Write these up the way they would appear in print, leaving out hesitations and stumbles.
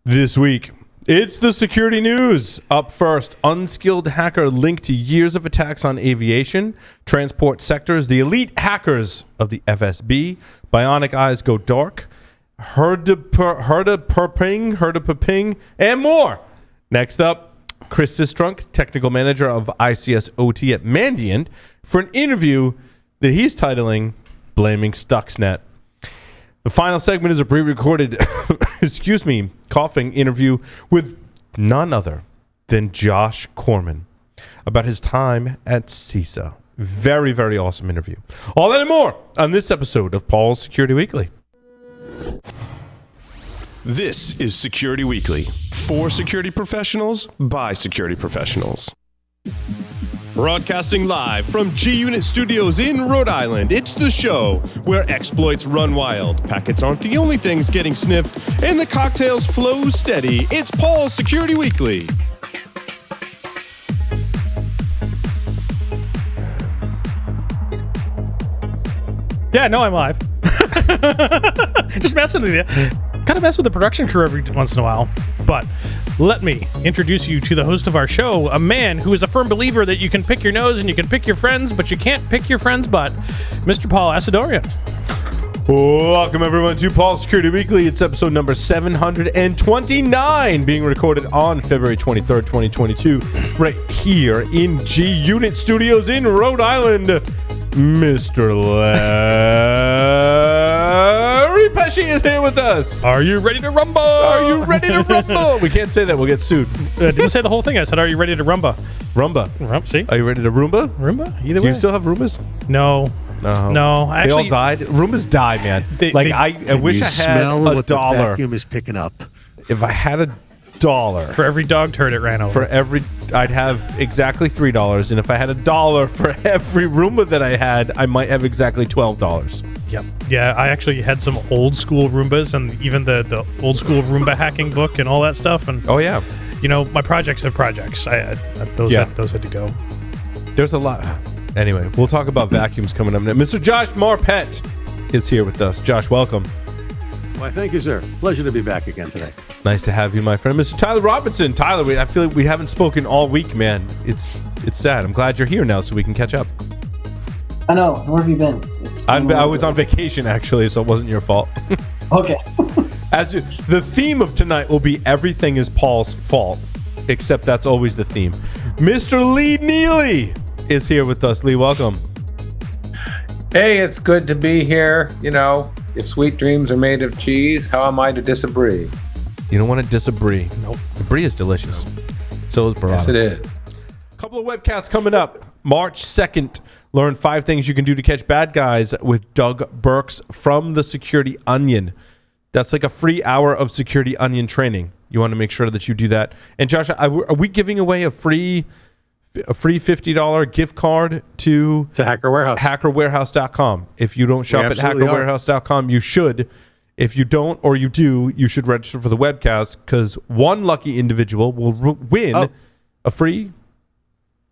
This week, it's the security news. Up first, Unskilled hacker linked to years of attacks on aviation, transport sectors, the elite hackers of the FSB, Bionic Eyes Go Dark, Herpaderping, and more. Next up, Chris Sistrunk, technical manager of ICS OT at Mandiant, for an interview that he's titling Blaming Stuxnet. The final segment is a pre-recorded, coughing interview with none other than Josh Corman about his time at CISA. Very, very awesome interview. All that and more on this episode of Paul's Security Weekly. This is Security Weekly, for security professionals, by security professionals. Broadcasting live from G-Unit Studios in Rhode Island, it's the show where exploits run wild, packets aren't the only things getting sniffed, and the cocktails flow steady. It's Paul's Security Weekly. Yeah, no, I'm live. Just messing with you. Kind of mess with the production crew every once in a while. But let me introduce you to the host of our show, a man who is a firm believer that you can pick your nose and you can pick your friends, but you can't pick your friends' butt, Mr. Paul Asadorian. Welcome, everyone, to Paul's Security Weekly. It's episode number 729, being recorded on February 23rd, 2022, right here in G-Unit Studios in Rhode Island. Mr. Larry Pesci is here with us. Are you ready to rumble? Are you ready to rumble? We can't say that. We'll get sued. I didn't say the whole thing. I said, are you ready to rumba? Rumba. See? Are you ready to Roomba? Roomba? Either Do way. you still have Roombas? No. They all died. Roombas die, man. I wish I had a dollar. The vacuum is picking up. If I had a dollar for every dog turd it ran over. I'd have exactly $3, and if I had a dollar for every Roomba that I had, I might have exactly $12. Yep. Yeah, I actually had some old school Roombas, and even the old school Roomba hacking book and all that stuff. And oh yeah, you know, my projects have projects. I had those had to go. There's a lot. Anyway, we'll talk about vacuums coming up. Mr. Josh Marpet is here with us. Josh, welcome. Why, thank you, sir. Pleasure to be back again today. Nice to have you, my friend. Mr. Tyler Robinson. Tyler, I feel like we haven't spoken all week, man. It's sad. I'm glad you're here now so we can catch up. I know. Where have you been? I was on vacation, actually, so it wasn't your fault. Okay. The theme of tonight will be everything is Paul's fault, except that's always the theme. Mr. Lee Neely is here with us. Lee, welcome. Hey, it's good to be here. You know, if sweet dreams are made of cheese, how am I to disagree? You don't want to disagree. Nope. The brie is delicious. So is burrata. Yes, it is. A couple of webcasts coming up. March 2nd, learn 5 things you can do to catch bad guys with Doug Burks from the Security Onion. That's like a free hour of Security Onion training. You want to make sure that you do that. And Josh, are we giving away a free $50 gift card to Hacker Warehouse. HackerWarehouse.com. If you don't shop at HackerWarehouse.com, you should. If you don't or you do, you should register for the webcast because one lucky individual will win a free.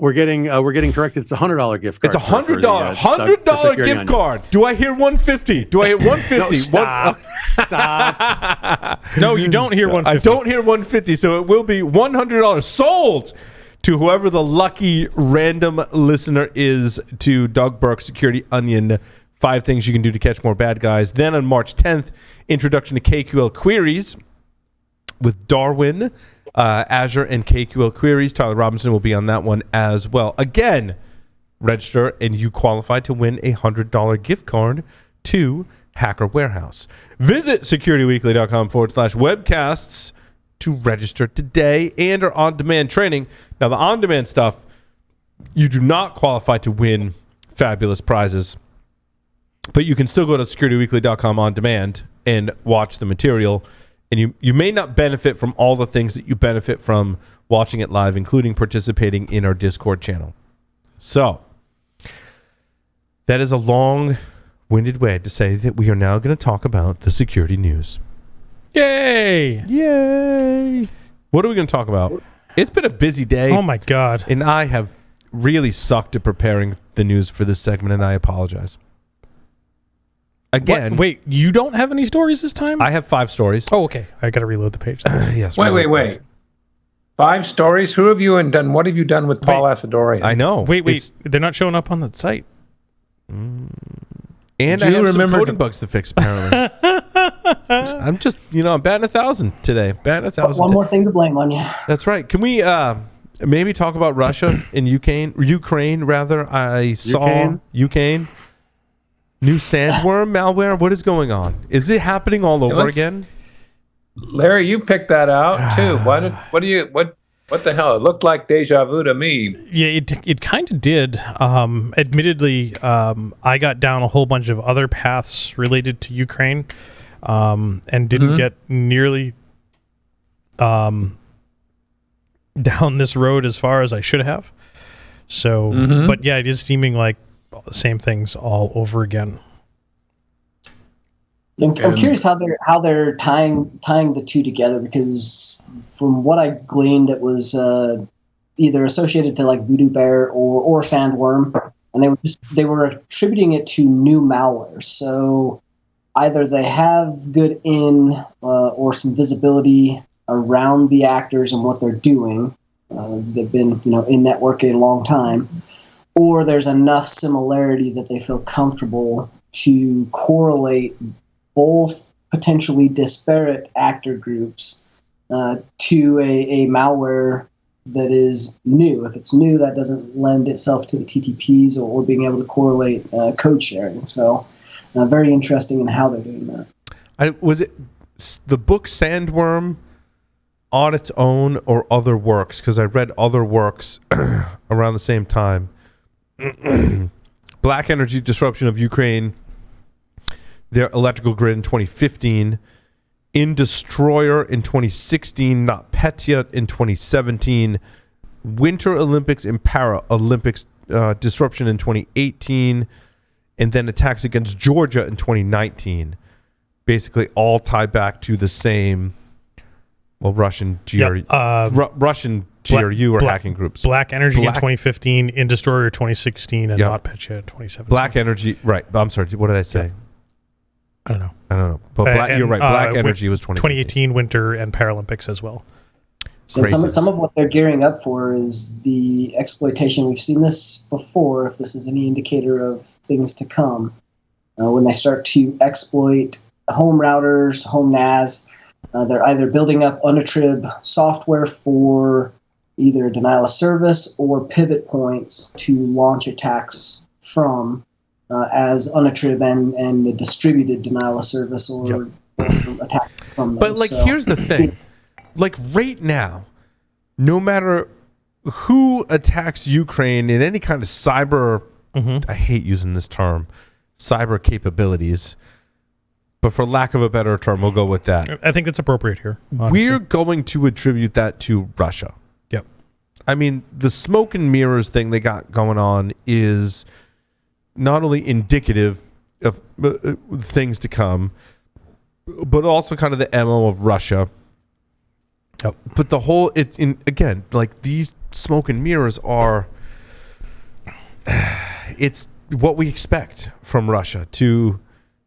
We're getting corrected. It's a $100 gift card. It's a $100 gift card. Do I hear 150? Do I hear 150? No, stop. Stop. No, you don't hear 150. I don't hear 150, so it will be $100 sold to whoever the lucky random listener is to Doug Burke's Security Onion. 5 things you can do to catch more bad guys. Then on March 10th, introduction to KQL queries with Darwin, Azure, and KQL queries. Tyler Robinson will be on that one as well. Again, register and you qualify to win a $100 gift card to Hacker Warehouse. Visit securityweekly.com/webcasts to register today and our on-demand training. Now, the on-demand stuff, you do not qualify to win fabulous prizes, but you can still go to securityweekly.com on demand and watch the material. And you may not benefit from all the things that you benefit from watching it live, including participating in our Discord channel. So, that is a long-winded way to say that we are now going to talk about the security news. Yay! Yay! What are we going to talk about? It's been a busy day. Oh, my God. And I have really sucked at preparing the news for this segment, and I apologize. Again, Wait, you don't have any stories this time? I have 5 stories. Oh, okay. I got to reload the page. Yes. Wait. 5 stories? Who have you and done? What have you done with Paul Asadorian? I know. Wait. They're not showing up on the site. And Do I you have remember some coding bugs to fix, apparently. I'm just, I'm batting 1,000 today. Batting 1,000. One more thing to blame on you. That's right. Can we maybe talk about Russia and Ukraine, rather? I saw Ukraine. New sandworm malware. What is going on? Is it happening all over again? Larry, you picked that out too. What the hell? It looked like deja vu to me. Yeah, it kind of did. Admittedly, I got down a whole bunch of other paths related to Ukraine, and didn't get nearly down this road as far as I should have. So, but yeah, it is seeming like the same things all over again. I'm curious how they're tying the two together, because from what I gleaned, it was either associated to like Voodoo Bear or Sandworm, and they were attributing it to new malware. So either they have good or some visibility around the actors and what they're doing. They've been in network a long time, or there's enough similarity that they feel comfortable to correlate both potentially disparate actor groups to a malware that is new. If it's new, that doesn't lend itself to the TTPs or being able to correlate code sharing. So very interesting in how they're doing that. Was it the book Sandworm on its own or other works? Because I read other works around the same time. Black Energy Disruption of Ukraine, their electrical grid in 2015, In Destroyer in 2016, NotPetya in 2017, Winter Olympics and Paralympics Disruption in 2018, and then Attacks Against Georgia in 2019. Basically all tie back to the same, Russian GRU, Russian GRU or hacking groups. Black Energy in 2015, In Destroyer 2016, and NotPetya in 2017. Black Energy, right. I'm sorry, what did I say? Yep. I don't know. But you're right. Black Energy was 2018 Winter and Paralympics as well. And some of what they're gearing up for is the exploitation. We've seen this before, if this is any indicator of things to come. When they start to exploit home routers, home NAS, they're either building up unattrib software for either denial of service or pivot points to launch attacks from, as unattrib and a distributed denial of service or attack from them. But here's the thing. Right now, no matter who attacks Ukraine in any kind of cyber, I hate using this term, cyber capabilities, but for lack of a better term, we'll go with that. I think that's appropriate here. Honestly. We're going to attribute that to Russia. Yep. I mean, the smoke and mirrors thing they got going on is not only indicative of things to come, but also kind of the MO of Russia. Yep. But the whole, these smoke and mirrors are, it's what we expect from Russia to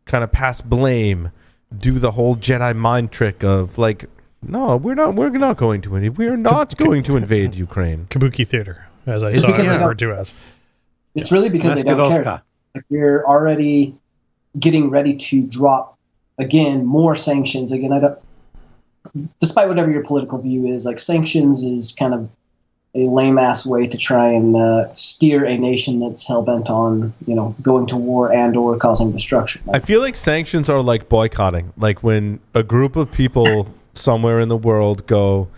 kind of pass blame, do the whole Jedi mind trick of no, we're not going to invade. We're not going to invade Ukraine. Kabuki theater, as I saw it referred to as. It's really because they don't care. We're already getting ready to drop, again, more sanctions. Again, despite whatever your political view is, sanctions is kind of a lame-ass way to try and steer a nation that's hell-bent on, going to war and or causing destruction. I feel like sanctions are like boycotting. Like when a group of people somewhere in the world go,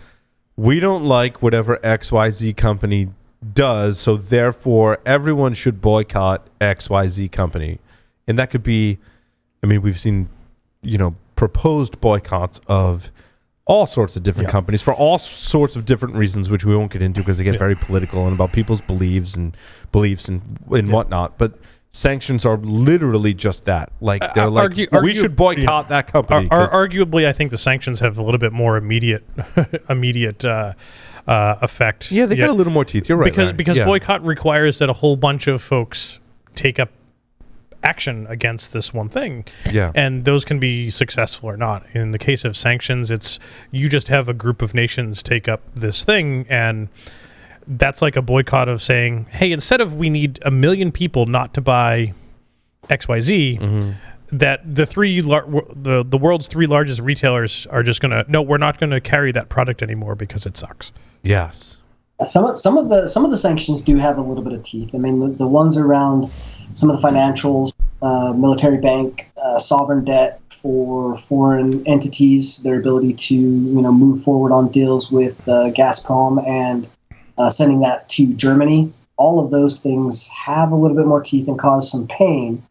we don't like whatever XYZ company does, so therefore everyone should boycott XYZ company. And that could be, we've seen, proposed boycotts of all sorts of different companies for all sorts of different reasons, which we won't get into because they get very political and about people's beliefs and whatnot. But sanctions are literally just that. They're we should boycott that company. Arguably, I think the sanctions have a little bit more immediate effect. Yeah, they got a little more teeth. You're right. Because boycott requires that a whole bunch of folks take up action against this one thing. Yeah. And those can be successful or not. In the case of sanctions, it's you just have a group of nations take up this thing, and that's like a boycott of saying, hey, instead of we need 1 million people not to buy XYZ, that the world's 3 largest retailers are just going to, no, we're not going to carry that product anymore because it sucks. Yes. Some of the sanctions do have a little bit of teeth. I mean, the ones around some of the financials, military bank, sovereign debt for foreign entities, their ability to move forward on deals with Gazprom and sending that to Germany. All of those things have a little bit more teeth and cause some pain.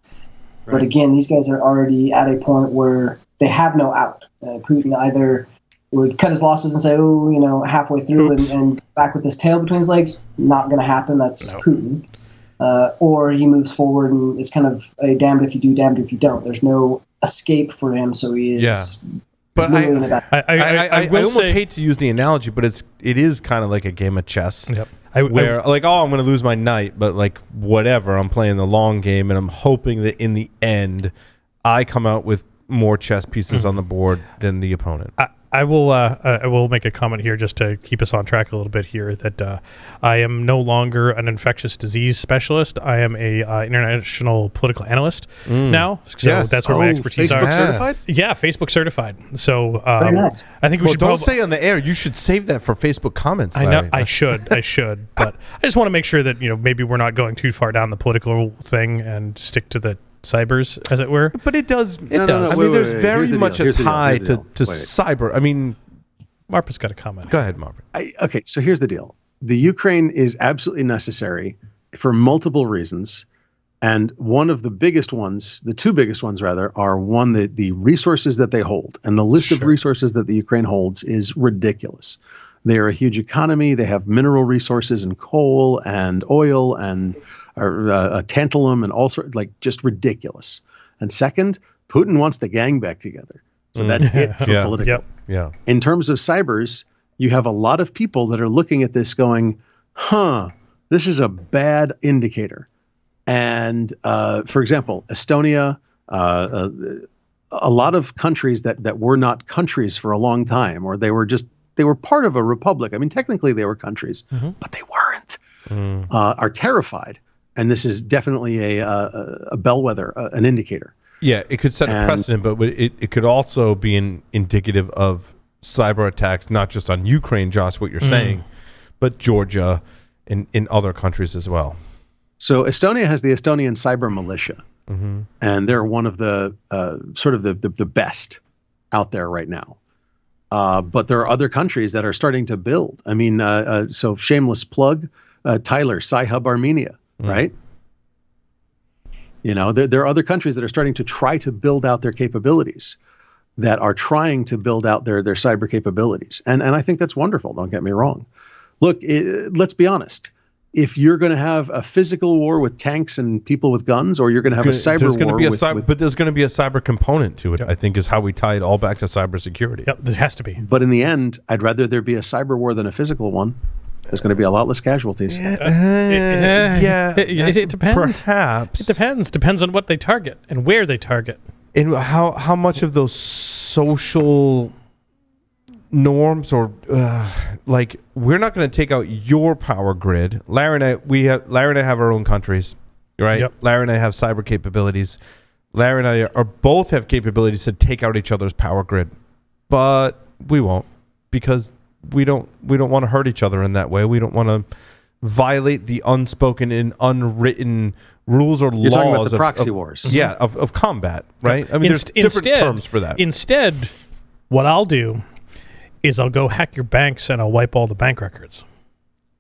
Right. But again, these guys are already at a point where they have no out. Putin either would cut his losses and say, halfway through and back with his tail between his legs. Not going to happen. That's Putin. Or he moves forward and it's kind of a damned if you do, damned if you don't. There's no escape for him, so he is. Yeah. But I almost say, hate to use the analogy, but it is kind of like a game of chess. Yep. I'm going to lose my knight, but like whatever, I'm playing the long game, and I'm hoping that in the end, I come out with more chess pieces on the board than the opponent. I will make a comment here just to keep us on track a little bit here that I am no longer an infectious disease specialist. I am a international political analyst now. So that's where my expertise Facebook are. certified? Yeah, Facebook certified. So nice. I think we should don't say on the air. You should save that for Facebook comments. Larry. I know I should, but I just want to make sure that maybe we're not going too far down the political thing and stick to the cybers, as it were. But it does. It does. I mean, there's very much a tie to cyber. I mean, Marpa's got a comment. Go ahead, Marpa. Okay, so here's the deal. The Ukraine is absolutely necessary for multiple reasons. And one of the biggest ones, the two biggest ones rather, are one, the resources that they hold. And the list of resources that the Ukraine holds is ridiculous. They are a huge economy. They have mineral resources and coal and oil and tantalum and all sorts, like just ridiculous. And second, Putin wants the gang back together. So that's it for political. Yep. Yeah. In terms of cybers, you have a lot of people that are looking at this going, this is a bad indicator. And for example, Estonia, a lot of countries that were not countries for a long time, or they were part of a republic. I mean, technically they were countries, but they weren't, are terrified. And this is definitely a bellwether, an indicator. Yeah, it could set a precedent, but it could also be indicative of cyber attacks, not just on Ukraine, Josh, what you're saying, but Georgia and in other countries as well. So Estonia has the Estonian cyber militia, and they're one of the sort of the best out there right now. But there are other countries that are starting to build. I mean, so shameless plug, Tyler, Sci-Hub Armenia, right? There are other countries that are starting to try to build out their capabilities, that are trying to build out their cyber capabilities. And I think that's wonderful. Don't get me wrong. Look, let's be honest. If you're going to have a physical war with tanks and people with guns, or you're going to have a cyber war but there's going to be a cyber component to it, I think, is how we tie it all back to cybersecurity. Yep, there has to be. But in the end, I'd rather there be a cyber war than a physical one. There's going to be a lot less casualties. It depends. Perhaps. It depends. Depends on what they target and where they target. And how much of those social norms or like, we're not going to take out your power grid. Larry and I have our own countries, right? Yep. Larry and I have cyber capabilities. Larry and I both have capabilities to take out each other's power grid, but we won't, because we don't want to hurt each other in that way. We don't want to violate the unspoken and unwritten rules or laws. You're talking about the proxy wars. Yeah, of combat, right? I mean, there's different terms for that. Instead, what I'll do is I'll go hack your banks and I'll wipe all the bank records.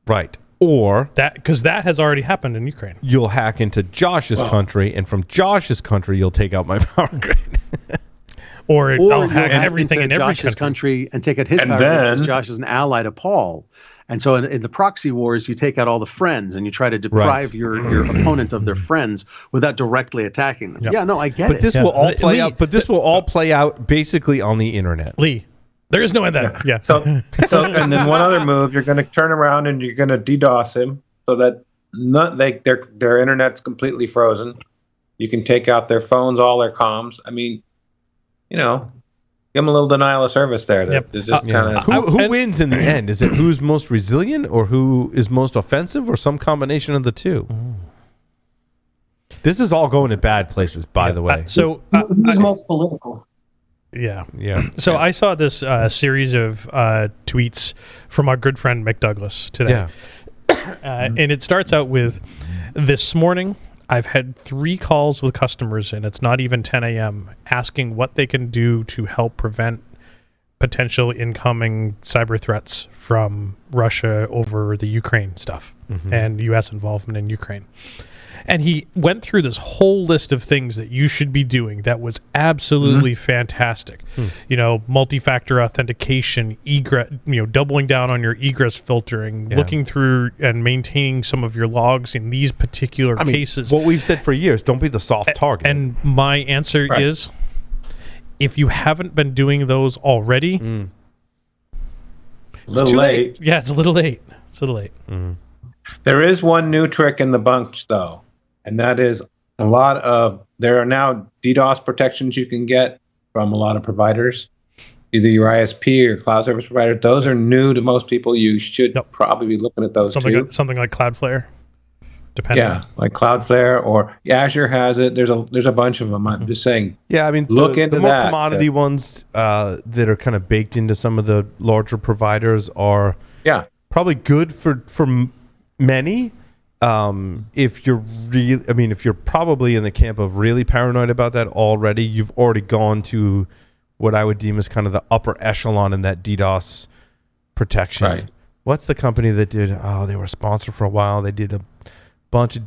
Right. Or because that has already happened in Ukraine. You'll hack into Josh's country, and from Josh's country, you'll take out my power grid. Or I'll hack everything in every Josh's country and take out his power grid, because Josh is an ally to Paul. And so in the proxy wars, you take out all the friends and you try to deprive your opponent of their friends without directly attacking them. Yep. Yeah, no, I get it. This will all play out. But this will all play out basically on the internet. Lee, there is no end that. Yeah. So and then one other move, you're going to turn around and you're going to DDoS him so that their internet's completely frozen. You can take out their phones, all their comms. I mean, give them a little denial of service there. Yep. They're just Yeah. kind of. Who wins in the end? Is it who's most resilient or who is most offensive or some combination of the two? This is all going to bad places, by the way. So Who's most political? yeah. Yeah. So I saw this series of tweets from our good friend Mick Douglas today. Yeah. And it starts out with, this morning, I've had 3 calls with customers, and it's not even 10 a.m., asking what they can do to help prevent potential incoming cyber threats from Russia over the Ukraine stuff and U.S. involvement in Ukraine. And he went through this whole list of things that you should be doing that was absolutely fantastic. Multi-factor authentication, egress, doubling down on your egress filtering, looking through and maintaining some of your logs in these particular cases. What we've said for years, don't be the soft target. And my answer is, if you haven't been doing those already, A it's little too late. Yeah, it's a little late. It's a little late. There is one new trick in the bunch, though, and that is there are now DDoS protections you can get from a lot of providers, either your ISP or cloud service provider. Those are new to most people. You should probably be looking at those too. Something like Cloudflare, depending. Yeah, like Cloudflare or Azure has it. There's a bunch of them. I'm just saying. Yeah, I mean, look into the more that. commodity ones that are kind of baked into some of the larger providers are probably good for many. If you're probably in the camp of really paranoid about that already, you've already gone to what I would deem as kind of the upper echelon in that DDoS protection. Right. What's the company that did? Oh, they were a sponsor for a while. They did a bunch of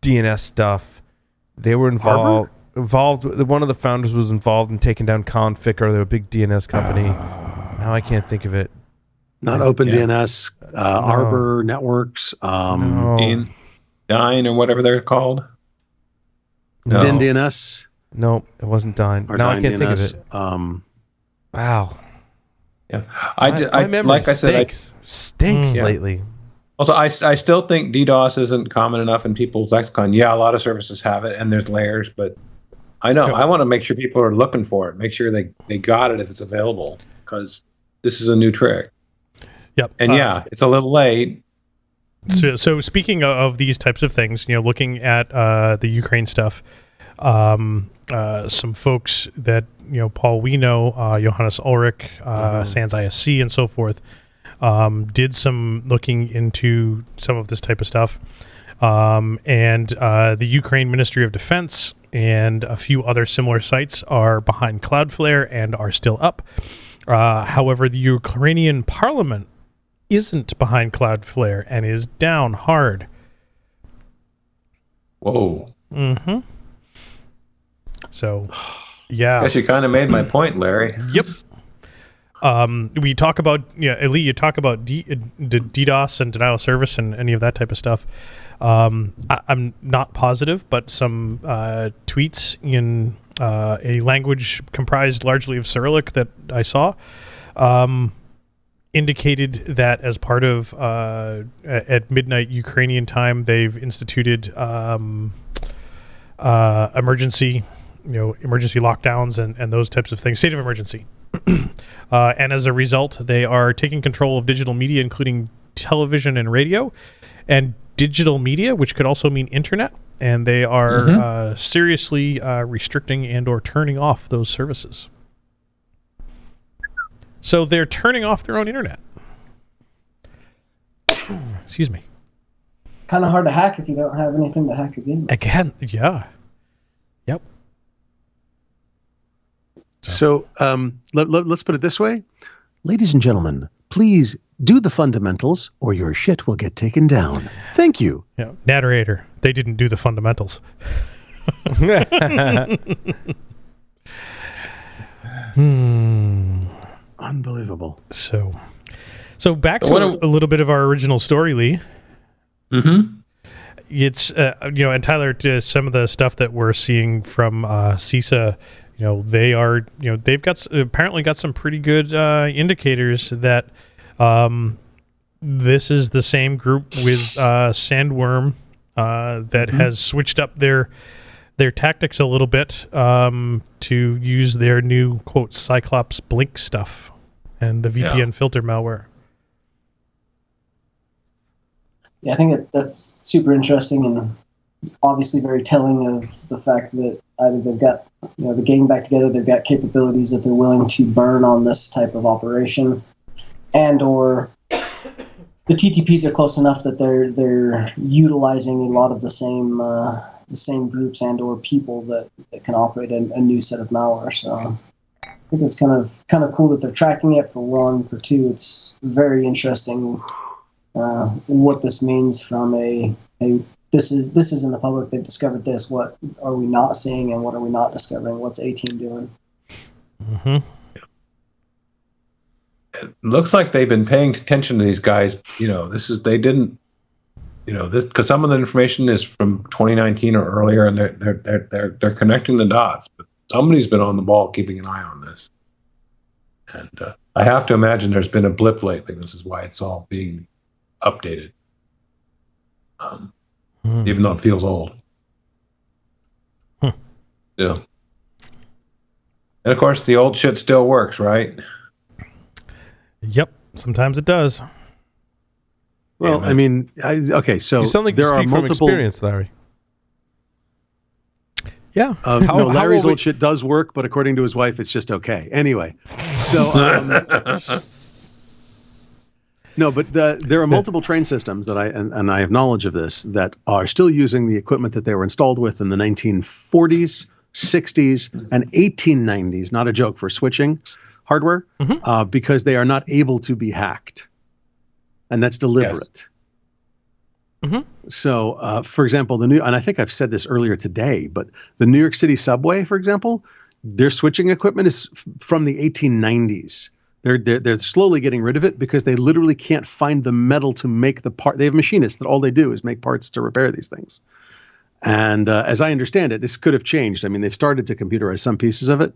DNS stuff. They were involved. One of the founders was involved in taking down Conficker. They're a big DNS company. Now I can't think of it. Not OpenDNS, Arbor Networks, Dyn or whatever they're called. No. DNS. No, it wasn't Dyn. Or No, I Dyn can't DNS. think of it. Wow. Yeah, My memory like I said, stinks lately. Also, I still think DDoS isn't common enough in people's lexicon. Yeah, a lot of services have it, and there's layers, but I know I want to make sure people are looking for it. Make sure they got it if it's available, because this is a new trick. Yep. And it's a little late. So speaking of these types of things, looking at the Ukraine stuff, some folks that Paul we know, Johannes Ulrich, Sans ISC, and so forth, did some looking into some of this type of stuff, and the Ukraine Ministry of Defense and a few other similar sites are behind Cloudflare and are still up. However, the Ukrainian Parliament isn't behind Cloudflare and is down hard. Whoa. Mm-hmm. So, yeah. I guess you kind of made my point, Larry. Yep. We talk about, Lee, you talk about DDoS and denial of service and any of that type of stuff. I'm not positive, but some tweets in a language comprised largely of Cyrillic that I saw indicated that as part of at midnight Ukrainian time, they've instituted emergency lockdowns and those types of things, state of emergency. And as a result, they are taking control of digital media, including television and radio, and digital media, which could also mean internet. And they are seriously restricting and or turning off those services. So they're turning off their own internet. Excuse me. Kind of hard to hack if you don't have anything to hack against. Again, yeah. Yep. So let's put it this way. Ladies and gentlemen, please do the fundamentals or your shit will get taken down. Thank you. Yeah. Narrator, they didn't do the fundamentals. Unbelievable. So back to a little bit of our original story, Lee. Mm-hmm. It's and Tyler, to some of the stuff that we're seeing from CISA, they are, they've apparently got some pretty good indicators that this is the same group with Sandworm that has switched up their their tactics a little bit to use their new, quote, Cyclops Blink stuff and the VPN filter malware. Yeah, I think that's super interesting and obviously very telling of the fact that either they've got, the gang back together, they've got capabilities that they're willing to burn on this type of operation, and or the TTPs are close enough that they're utilizing a lot of the same groups and or people that can operate a new set of malware. So I think it's kind of cool that they're tracking it, for one. For two, it's very interesting what this means from this is in the public, they've discovered this, what are we not seeing and what are we not discovering, what's A-Team doing. Mm-hmm. It looks like they've been paying attention to these guys. Because some of the information is from 2019 or earlier, and they're connecting the dots. But somebody's been on the ball, keeping an eye on this. And I have to imagine there's been a blip lately. This is why it's all being updated, even though it feels old. Yeah. And of course, the old shit still works, right? Yep, sometimes it does. Well, Yeah, I mean, so You sound like there you are speak from multiple. experience, Larry. Yeah. No, Larry's how old shit does work, but according to his wife, it's just okay. Anyway, so no, but there are multiple train systems that I have knowledge of this that are still using the equipment that they were installed with in the 1940s, 60s, and 1890s. Not a joke, for switching hardware, because they are not able to be hacked, and that's deliberate. So, for example, and I think I've said this earlier today, but the New York City subway, for example, their switching equipment is from the 1890s. They're slowly getting rid of it because they literally can't find the metal to make the part. They have machinists that all they do is make parts to repair these things. And as I understand it, this could have changed. I mean, they've started to computerize some pieces of it,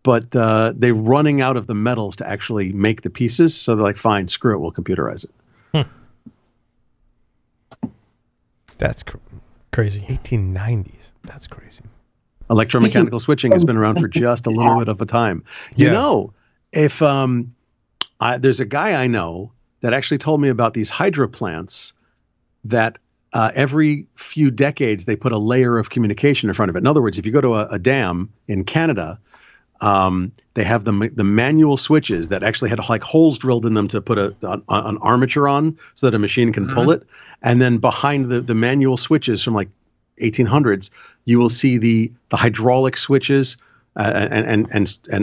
but they're running out of the metals to actually make the pieces. So they're like, fine, screw it, we'll computerize it. That's Crazy. 1890s. That's crazy. Electromechanical switching has been around for just a little bit of a time. If there's a guy I know that actually told me about these hydro plants that every few decades they put a layer of communication in front of it. In other words, if you go to a dam in Canada, they have the manual switches that actually had like holes drilled in them to put an armature on so that a machine can pull it. And then behind the manual switches from like 1800s, you will see the hydraulic switches and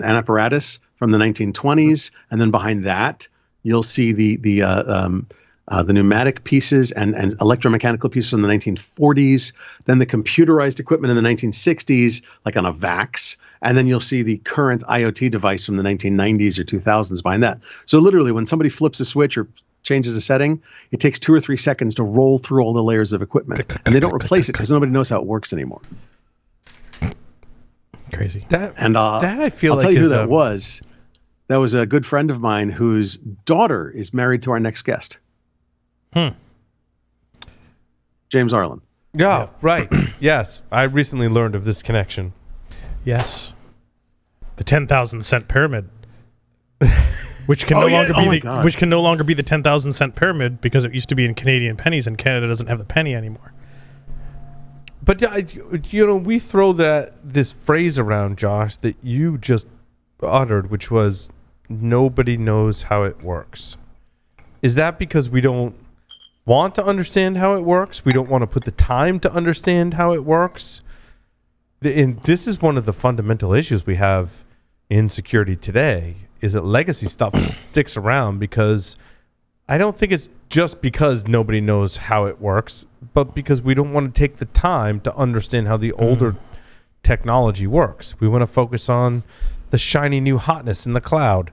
apparatus from the 1920s. And then behind that, you'll see the pneumatic pieces and electromechanical pieces in the 1940s, then the computerized equipment in the 1960s, like on a VAX, and then you'll see the current IoT device from the 1990s or 2000s behind that. So literally, when somebody flips a switch or changes a setting, it takes 2 or 3 seconds to roll through all the layers of equipment, and they don't replace it because nobody knows how it works anymore. Crazy. That I feel I'll like tell you who is, that was. That was a good friend of mine whose daughter is married to our next guest. James Arlen. Yeah, right. Yes, I recently learned of this connection. Yes. The 10,000 cent pyramid. Which can no longer be the 10,000 cent pyramid because it used to be in Canadian pennies, and Canada doesn't have the penny anymore. But we throw this phrase around, Josh, that you just uttered, which was nobody knows how it works. Is that because we don't want to understand how it works? We don't want to put the time to understand how it works? And this is one of the fundamental issues we have in security today, is that legacy stuff sticks around because I don't think it's just because nobody knows how it works, but because we don't want to take the time to understand how the older technology works. We want to focus on the shiny new hotness in the cloud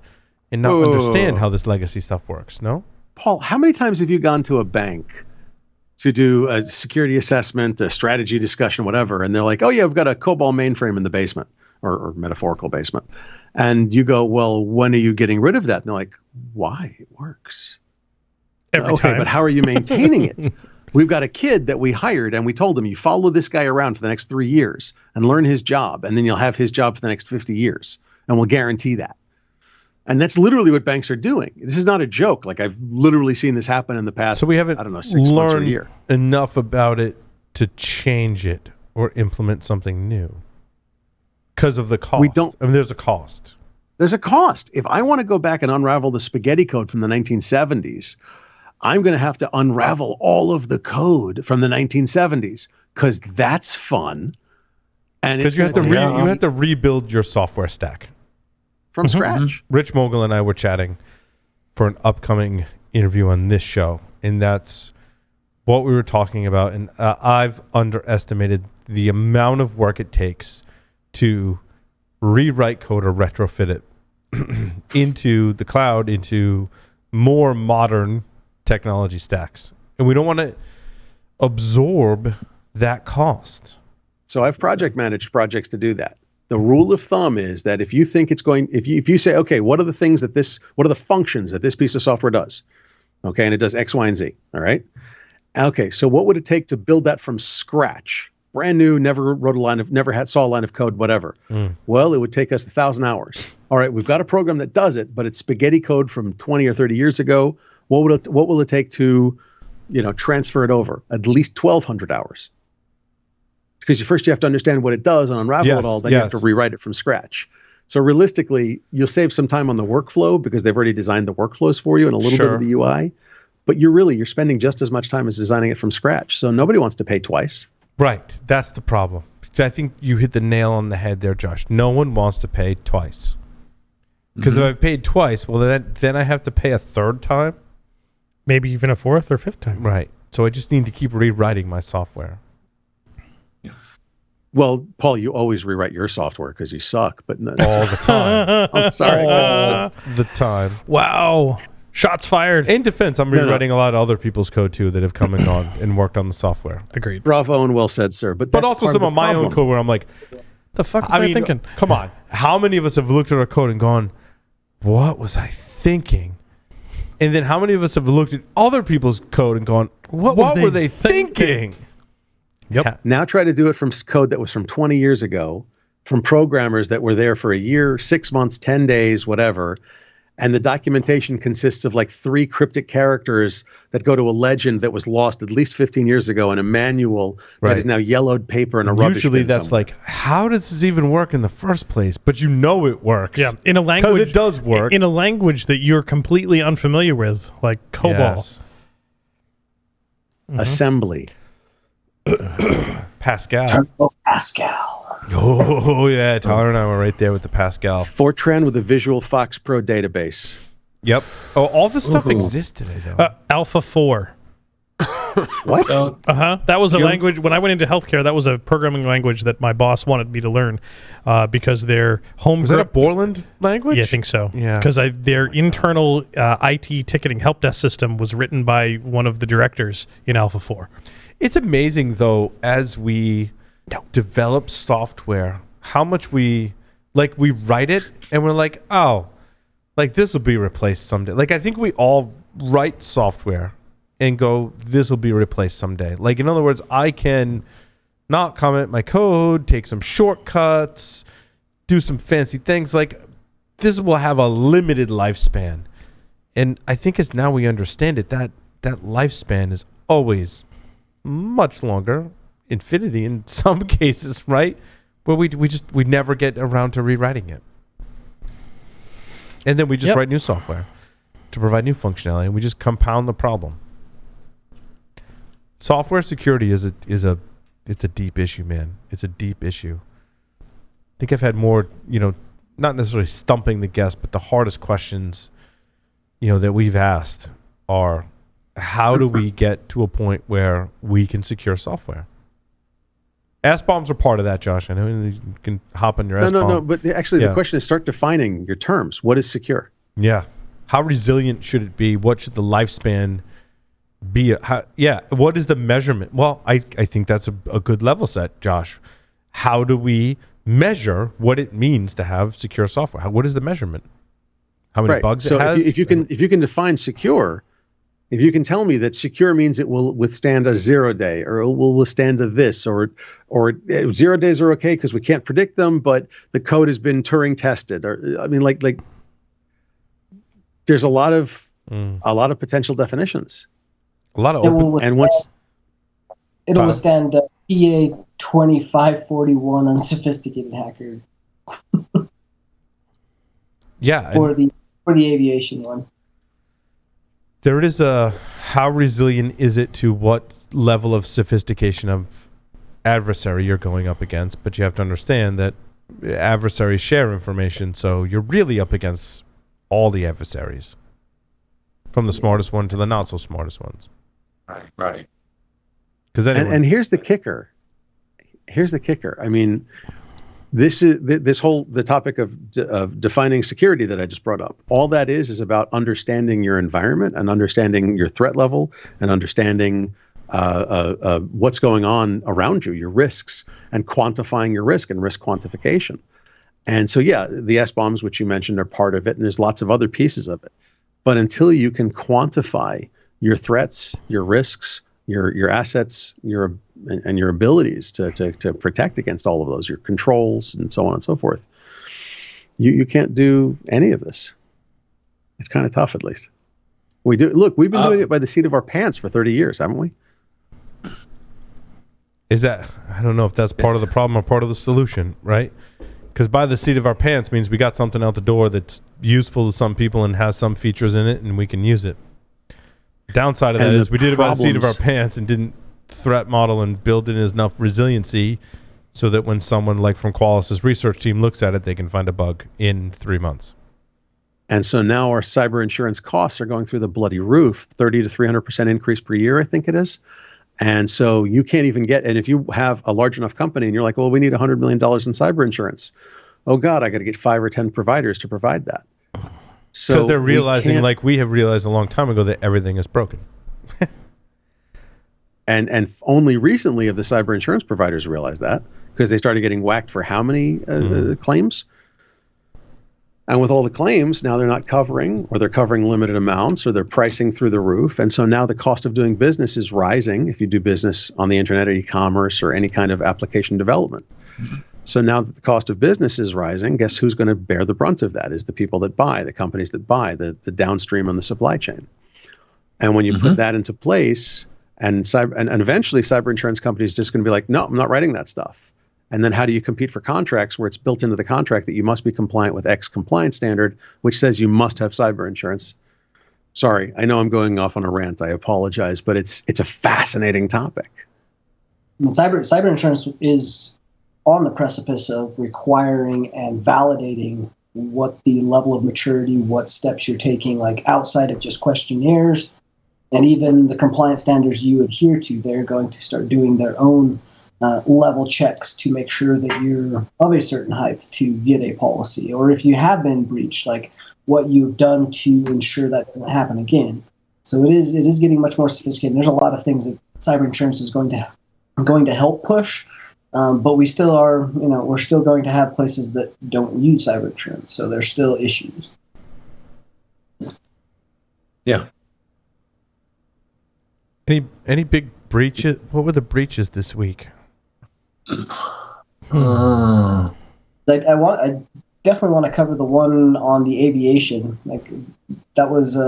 and not understand how this legacy stuff works, no? Paul, how many times have you gone to a bank to do a security assessment, a strategy discussion, whatever, and they're like, oh yeah, we've got a COBOL mainframe in the basement, or metaphorical basement. And you go, well, when are you getting rid of that? And they're like, why? It works. Every time. But how are you maintaining it? We've got a kid that we hired and we told him, you follow this guy around for the next 3 years and learn his job, and then you'll have his job for the next 50 years, and we'll guarantee that. And that's literally what banks are doing. This is not a joke. Like, I've literally seen this happen in the past. So we haven't 6 months or a year. enough about it to change it or implement something new because of the cost. We don't. I mean, there's a cost. There's a cost. If I want to go back and unravel the spaghetti code from the 1970s, I'm going to have to unravel all of the code from the 1970s because that's fun. And because you have to rebuild your software stack from scratch. Rich Mogul and I were chatting for an upcoming interview on this show, and that's what we were talking about. And I've underestimated the amount of work it takes to rewrite code or retrofit it into the cloud, into more modern technology stacks. And we don't want to absorb that cost. So I've project managed projects to do that. The rule of thumb is that if you think it's going, if you say, okay, what are the functions that this piece of software does? Okay, and it does X, Y, and Z. All right. Okay, so what would it take to build that from scratch? Brand new, never saw a line of code, whatever. Well, it would take us 1,000 hours. All right, we've got a program that does it, but it's spaghetti code from 20 or 30 years ago. What will it take to, transfer it over? At least 1,200 hours. Because first you have to understand what it does and unravel it all. Then you have to rewrite it from scratch. So realistically, you'll save some time on the workflow because they've already designed the workflows for you and a little bit of the UI. But you're spending just as much time as designing it from scratch. So nobody wants to pay twice. Right. That's the problem. I think you hit the nail on the head there, Josh. No one wants to pay twice. Because if I paid twice, well, then I have to pay a third time. Maybe even a fourth or fifth time. Right. So I just need to keep rewriting my software. Well, Paul, you always rewrite your software because you suck, but all the time. I'm sorry. All the time. Wow. Shots fired. In defense, I'm rewriting a lot of other people's code too that have come and gone and worked on the software. Agreed. Bravo and well said, sir. But also some of my own code where I'm like, the fuck was I thinking? Come on. How many of us have looked at our code and gone, what was I thinking? And then how many of us have looked at other people's code and gone, what were they thinking? Yep. Now try to do it from code that was from 20 years ago, from programmers that were there for a year, 6 months, 10 days, whatever. And the documentation consists of like 3 cryptic characters that go to a legend that was lost at least 15 years ago in a manual that is now yellowed paper in a rubbish bin. Usually that's somewhere. like, how does this even work in the first place? But you know it works. Yeah, in a language. Because it does work. In a language that you're completely unfamiliar with, like COBOL. Yes. Assembly. Pascal. Turbo Pascal. Oh, yeah. Tyler and I were right there with the Pascal. Fortran with a Visual Fox Pro database. Yep. Oh, all this stuff exists today, though. Alpha 4. What? That was a language. When I went into healthcare, that was a programming language that my boss wanted me to learn because their home. Was that a Borland language? Yeah, I think so. Yeah. Because their internal IT ticketing help desk system was written by one of the directors in Alpha 4. It's amazing, though, as we develop software, how much we write it and we're like, oh, like this will be replaced someday. Like I think we all write software and go, this will be replaced someday. Like in other words, I can not comment my code, take some shortcuts, do some fancy things. Like this will have a limited lifespan. And I think as now we understand it, that lifespan is always much longer, infinity in some cases, right? Where we never get around to rewriting it. And then we just write new software to provide new functionality, and we just compound the problem. Software security is a deep issue, man. It's a deep issue. I think I've had more, not necessarily stumping the guest, but the hardest questions, that we've asked are, how do we get to a point where we can secure software? S-bombs are part of that, Josh. I know you can hop on your S-bomb. No. But actually, the question is start defining your terms. What is secure? Yeah. How resilient should it be? What should the lifespan be? What is the measurement? Well, I think that's a good level set, Josh. How do we measure what it means to have secure software? What is the measurement? How many bugs it has? If you can define secure, If you can tell me that secure means it will withstand a 0 day, or it will withstand a this, or 0 days are okay because we can't predict them, but the code has been Turing tested, or I mean, like there's a lot of potential definitions. A lot of open, and once it'll withstand PA 2541 unsophisticated hacker. Yeah, for the aviation one. There is how resilient is it to what level of sophistication of adversary you're going up against, but you have to understand that adversaries share information, so you're really up against all the adversaries, from the smartest one to the not so smartest ones. Right. Because and here's the kicker. I mean, this is the topic of defining security that I just brought up. All that is about understanding your environment and understanding your threat level and understanding what's going on around you, your risks, and quantifying your risk and risk quantification. And so, yeah, the S-bombs, which you mentioned, are part of it, and there's lots of other pieces of it. But until you can quantify your threats, your risks, your assets, your abilities to protect against all of those, your controls and so on and so forth, you can't do any of this. It's kind of tough, at least. We've been doing it by the seat of our pants for 30 years, haven't we? Is that, I don't know if that's part of the problem or part of the solution, right? Because by the seat of our pants means we got something out the door that's useful to some people and has some features in it, and we can use it. Downside of that is we did it by the seat of our pants and didn't threat model and build in enough resiliency so that when someone like from Qualys' research team looks at it, they can find a bug in 3 months. And so now our cyber insurance costs are going through the bloody roof, 30 to 300% increase per year, I think it is. And so you can't even get, and if you have a large enough company and you're like, well, we need $100 million in cyber insurance. Oh God, I got to get 5 or 10 providers to provide that. So because they're realizing, like we have realized a long time ago, that everything is broken. and only recently have the cyber insurance providers realized that, because they started getting whacked for how many claims? And with all the claims, now they're not covering, or they're covering limited amounts, or they're pricing through the roof. And so now the cost of doing business is rising if you do business on the internet or e-commerce or any kind of application development. So now that the cost of business is rising, guess who's going to bear the brunt of that? Is the people that buy, the companies that buy, the downstream on the supply chain. And when you put that into place, and eventually cyber insurance companies just going to be like, no, I'm not writing that stuff. And then how do you compete for contracts where it's built into the contract that you must be compliant with X compliance standard, which says you must have cyber insurance? Sorry, I know I'm going off on a rant. I apologize, but it's a fascinating topic. And cyber insurance is on the precipice of requiring and validating what the level of maturity, what steps you're taking, like outside of just questionnaires and even the compliance standards you adhere to. They're going to start doing their own level checks to make sure that you're of a certain height to get a policy, or if you have been breached, like what you've done to ensure that doesn't happen again. So it is getting much more sophisticated. There's a lot of things that cyber insurance is going to help push. But we still are, we're still going to have places that don't use cyber insurance. So there's still issues. Yeah. Any big breaches? What were the breaches this week? I definitely want to cover the one on the aviation. Like that was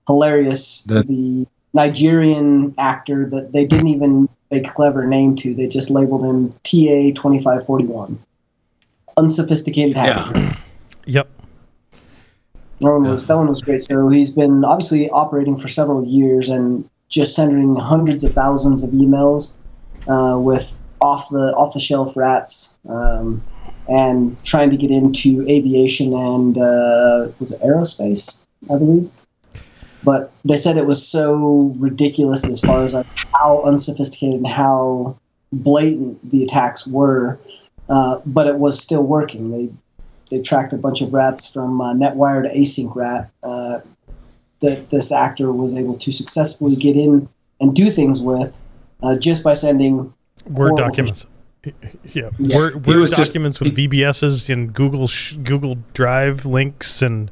hilarious. The Nigerian actor that they didn't even a clever name to. They just labeled him TA 2541. Unsophisticated hacker. Yeah. Yep. That one was great. So he's been obviously operating for several years and just sending hundreds of thousands of emails with off the shelf rats and trying to get into aviation and was it aerospace, I believe. But they said it was so ridiculous as far as like how unsophisticated and how blatant the attacks were, but it was still working. They tracked a bunch of rats from NetWire to Async Rat that this actor was able to successfully get in and do things with just by sending Word documents. Yeah, Word documents with VBSs and Google Drive links and.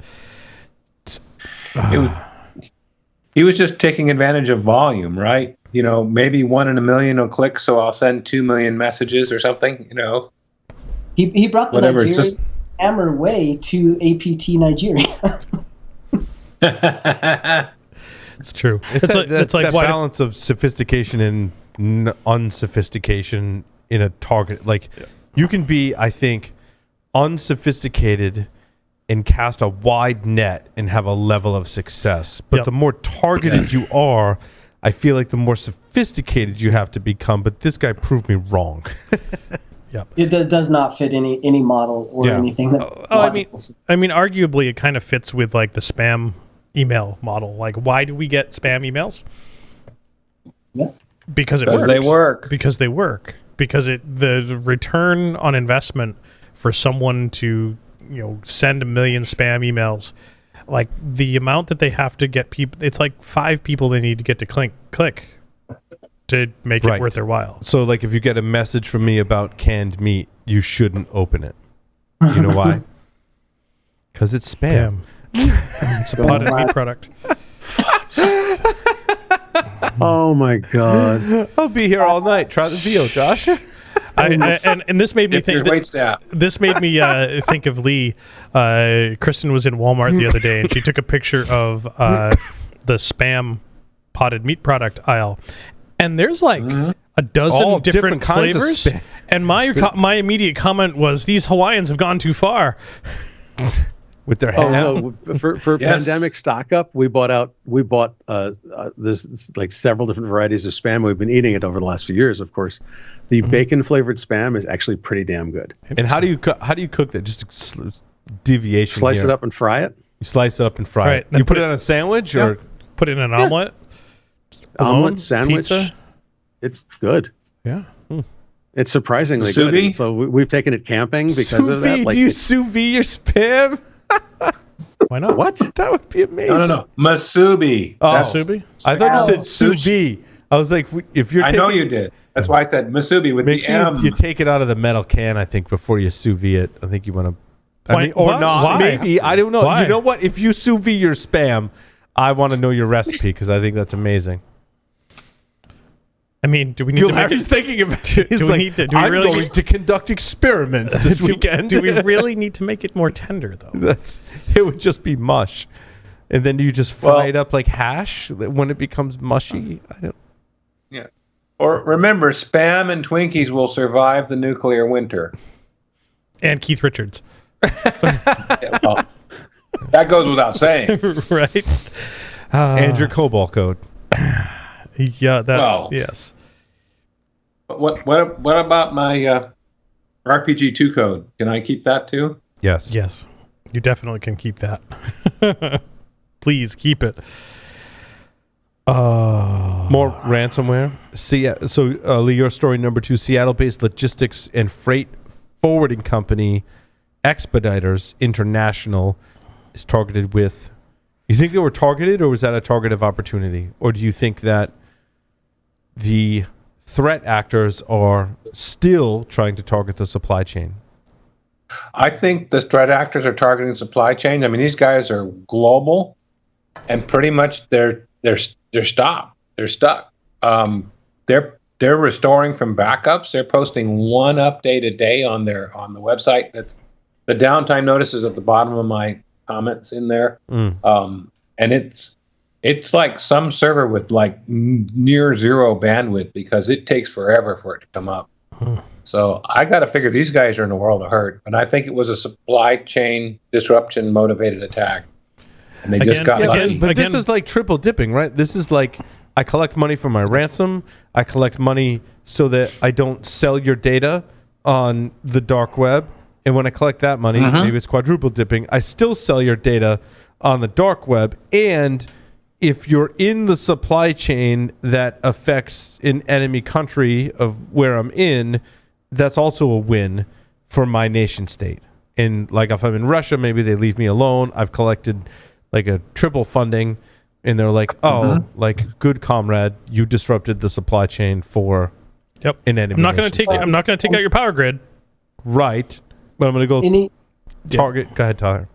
He was just taking advantage of volume, right? You know, maybe 1 in a million will click, so I'll send 2 million messages or something. You know, He brought the Whatever, Nigerian just- hammer way to APT Nigeria. It's true. It's that like why balance of sophistication and unsophistication in a target. Like you can be, I think, unsophisticated and cast a wide net and have a level of success. But Yep. the more targeted you are, I feel like the more sophisticated you have to become. But this guy proved me wrong. It does not fit any model or Yeah. anything. That I mean, arguably, it kind of fits with like the spam email model. Like, why do we get spam emails? Yeah. Because it Because works. they work. Because they work. Because the return on investment for someone to send 1 million spam emails, like the amount that they have to get people, it's like 5 people they need to get to click to make it Right. worth their while. So, like, if you get a message from me about canned meat, you shouldn't open it. You know why? Because it's spam. It's a potted meat product. Oh my God. I'll be here all night. Try the VO, Josh. And this made me If your think that, wait staff. this made me think of Lee. Kristen was in Walmart the other day and she took a picture of the spam potted meat product aisle, and there's like a dozen All different different kinds of flavors. spam. And my immediate comment was, "These Hawaiians have gone too far." With their Oh ham. no! For Yes. pandemic stock up, we bought this like several different varieties of spam. We've been eating it over the last few years, of course. The bacon flavored spam is actually pretty damn good. And how do you cook that? Just a deviation. Slice here. it up and fry it. You slice it up and fry Right, it. then You put put it it- on a sandwich, Yeah. or Put it in an omelet. Alone? Omelet, sandwich. Pizza? It's good. Yeah. It's surprisingly Sous good. vide? And so we've taken it camping because sous of that. vide? Like Do you it's- sous vide your spam? Why not? what? That would be amazing. No. Masubi. Oh. That's- Masubi? I thought you said sous Sushi. vide. I was like, if you're I taking, know you did. That's why I said Masubi with make the sure M. you take it out of the metal can. I think before you sous vide it. I think you want to. Why- or why- not? why? Maybe I don't know. Why? You know what? If you sous vide your spam, I want to know your recipe because I think that's amazing. I mean, do we need to make Larry's it? thinking about it. He's do we like, need to- do we I'm really going need- to conduct experiments this weekend. Do we really need to make it more tender, though? It would just be mush, and then do you just fry it up like hash when it becomes mushy? I don't. Yeah. Or remember, Spam and Twinkies will survive the nuclear winter. And Keith Richards, Yeah, well, that goes without saying. right? And your COBOL code. Yeah. That. Well. Yes. But what about my RPG2 code? Can I keep that too? Yes. Yes. You definitely can keep that. Please keep it. More ransomware. Lee, your story number 2: Seattle-based logistics and freight forwarding company Expeditors International is targeted with. You think they were targeted, or was that a target of opportunity, or do you think that the threat actors are still trying to target the supply chain? I think the threat actors are targeting supply chain. I mean, these guys are global, and pretty much they're stopped. They're stuck. They're restoring from backups. They're posting one update a day on the website. That's the downtime notices at the bottom of my comments in there. And it's like some server with like near zero bandwidth because it takes forever for it to come up. So I got to figure these guys are in a world of hurt. And I think it was a supply chain disruption motivated attack. And they just got lucky. But this is like triple dipping, right? This is like I collect money for my ransom. I collect money so that I don't sell your data on the dark web. And when I collect that money, maybe it's quadruple dipping. I still sell your data on the dark web. And if you're in the supply chain that affects an enemy country of where I'm in, that's also a win for my nation state. And like if I'm in Russia, maybe they leave me alone. I've collected like a triple funding, and they're like, "Oh, like good comrade, you disrupted the supply chain for an enemy." I'm not going to take out your power grid. Right, but I'm going to go target. Go ahead, Tyler.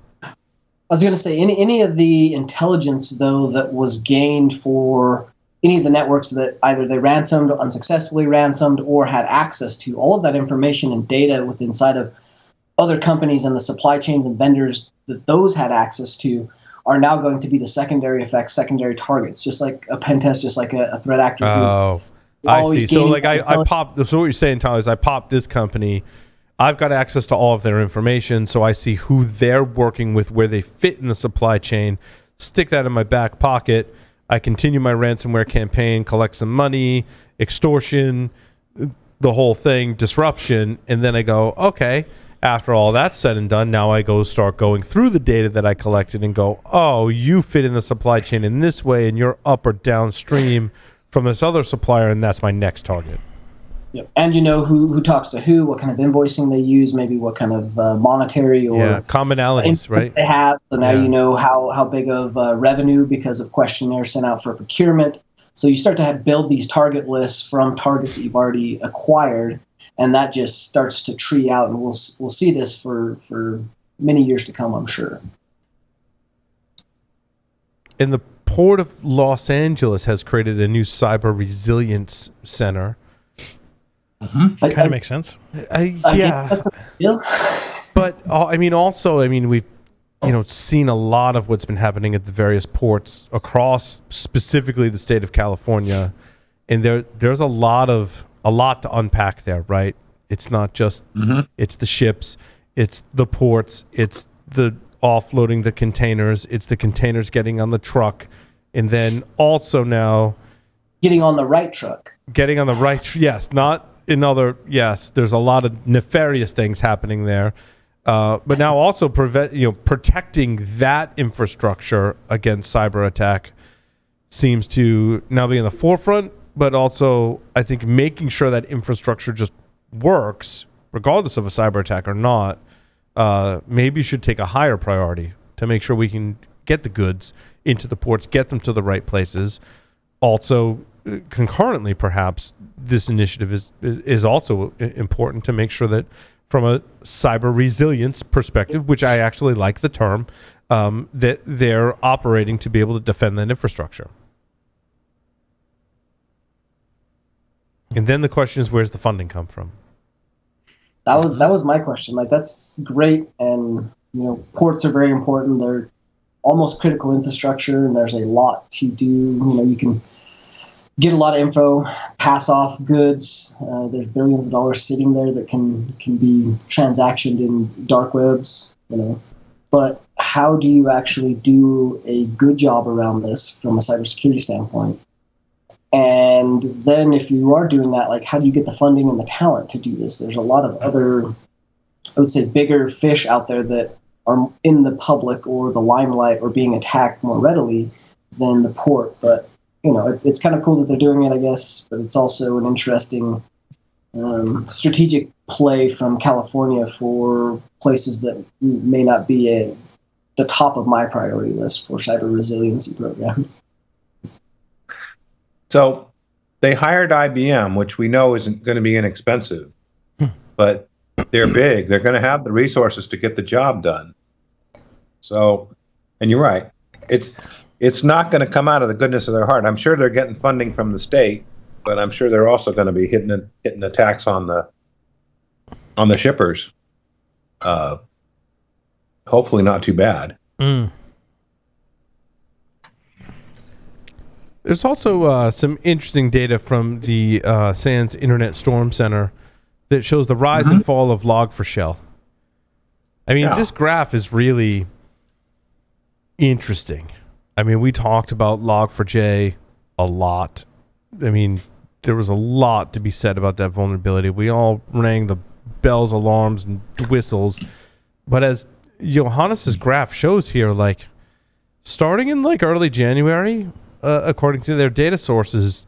was going to say any of the intelligence though that was gained for any of the networks that either they ransomed, unsuccessfully ransomed, or had access to, all of that information and data within inside of other companies and the supply chains and vendors that those had access to are now going to be the secondary effects, secondary targets, just like a pen test, just like a threat actor. Oh, I see. So like I popped, so what you're saying, Tyler, is I popped this company. I've got access to all of their information, so I see who they're working with, where they fit in the supply chain, stick that in my back pocket. I continue my ransomware campaign, collect some money, extortion, the whole thing, disruption, and then I go, okay, after all that's said and done, now I start going through the data that I collected and go, oh, you fit in the supply chain in this way, and you're up or downstream from this other supplier, and that's my next target. Yep. And you know who talks to who, what kind of invoicing they use, maybe what kind of monetary or commonalities, right? They have. So now you know how big of revenue because of questionnaires sent out for procurement. So you start to build these target lists from targets that you've already acquired, and that just starts to tree out. And we'll see this for many years to come, I'm sure. And the Port of Los Angeles has created a new cyber resilience center. Mm-hmm. Kind of makes sense. Yeah, that's a deal. But we've seen a lot of what's been happening at the various ports across specifically the state of California, and there's a lot to unpack there, right? It's not just it's the ships, it's the ports, it's the offloading the containers, it's the containers getting on the truck, and then also now getting on the right truck. Getting on the right, yes, not. There's a lot of nefarious things happening there, but now also protecting that infrastructure against cyber attack seems to now be in the forefront. But also, I think making sure that infrastructure just works, regardless of a cyber attack or not, maybe should take a higher priority to make sure we can get the goods into the ports, get them to the right places. Also, concurrently, perhaps this initiative is also important to make sure that from a cyber resilience perspective, which I actually like the term, that they're operating to be able to defend that infrastructure. And then the question is, where's the funding come from? That was my question. Like, that's great, and ports are very important. They're almost critical infrastructure, and there's a lot to do. You can get a lot of info, pass off goods. There's billions of dollars sitting there that can be transactioned in dark webs, But how do you actually do a good job around this from a cybersecurity standpoint? And then if you are doing that, like, how do you get the funding and the talent to do this? There's a lot of other, I would say, bigger fish out there that are in the public or the limelight or being attacked more readily than the port. But it's kind of cool that they're doing it, I guess, but it's also an interesting strategic play from California for places that may not be the top of my priority list for cyber resiliency programs. So they hired IBM, which we know isn't going to be inexpensive, but they're big. They're going to have the resources to get the job done. So, and you're right. It's not going to come out of the goodness of their heart. I'm sure they're getting funding from the state, but I'm sure they're also going to be hitting the tax on the shippers. Hopefully not too bad. There's also some interesting data from the SANS Internet Storm Center that shows the rise and fall of Log4Shell. I mean, this graph is really interesting. I mean, we talked about Log4j a lot. I mean, there was a lot to be said about that vulnerability. We all rang the bells, alarms, and whistles. But as Johannes's graph shows here, like, starting in like early January, according to their data sources,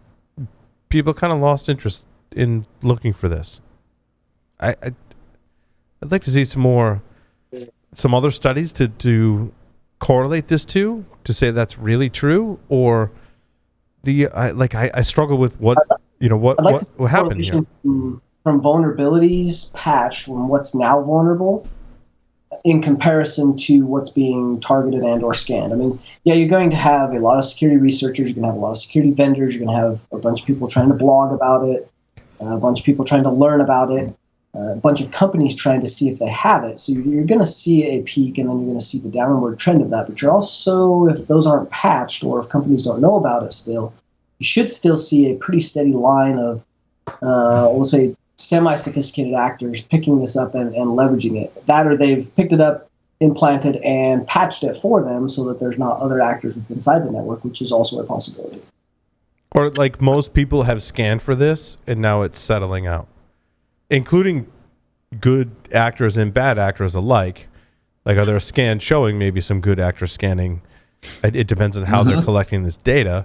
people kind of lost interest in looking for this. I'd like to see some other studies to correlate this to say that's really true, or I struggle with what happened here from vulnerabilities patched from what's now vulnerable. in comparison to what's being targeted and or scanned. I mean, yeah, you're going to have a lot of security researchers, you're going to have a lot of security vendors, you're going to have a bunch of people trying to blog about it, a bunch of people trying to learn about it, a bunch of companies trying to see if they have it. So you're going to see a peak, and then you're going to see the downward trend of that. But you're also, if those aren't patched or if companies don't know about it still, you should still see a pretty steady line of, we'll say, semi-sophisticated actors picking this up and leveraging it. That, or they've picked it up, implanted, and patched it for them so that there's not other actors inside the network, which is also a possibility. Or like most people have scanned for this, and now it's settling out, including good actors and bad actors alike. Like, are there scans showing maybe some good actors scanning? It depends on how they're collecting this data.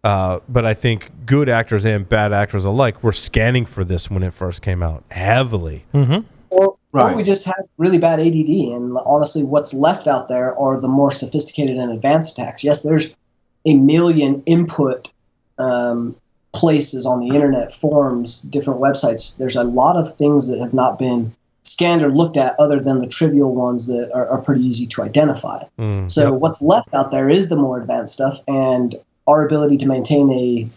But I think good actors and bad actors alike were scanning for this when it first came out heavily. Or we just have really bad ADD, and honestly, what's left out there are the more sophisticated and advanced attacks. Yes, there's a million input places on the internet, forums, different websites. There's a lot of things that have not been scanned or looked at other than the trivial ones that are pretty easy to identify. What's left out there is the more advanced stuff, and our ability to maintain